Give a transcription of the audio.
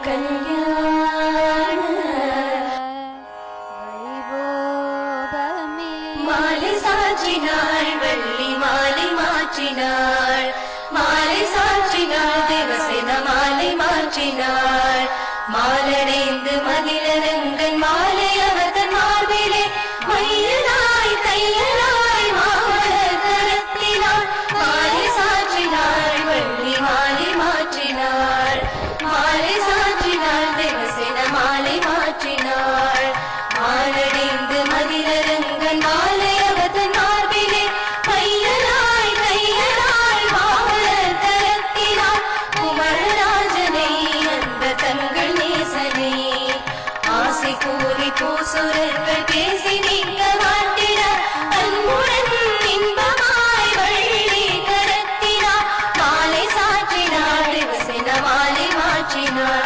கல்யாண மாலை சாற்றினாள் வள்ளி மாலை மாற்றினாள் மாலை சாற்றினாள் தேவசேன மாலை மாற்றினாள் மாலடைந்து மதிலரங்கன் மாலை அவர் தன் மார்பிலே மையலாய் தையலாய் மாமலர் கரத்தினாள் மாலை சாற்றினாள் வள்ளி மாலை மாற்றினாள் மாலை சாற்றினாள் தேவசேன மாலை மாற்றினாள் மாலடைந்து மதிலரங்கன் மாலை அவர் தன் மார்பிலே மையலாய் தையலாய் மாமலர் கரத்தினாள் குமரராஜனை அந்த தங்கள் நேசனை ஆசை கூறி பூசுரர்கள் பேசி நீங்க மாட்டிட அன்புடன் இன்பமாய் வள்ளி கரத்தினாள் மாலை சாற்றினாள் தேவசேன மாலை மாற்றினாள்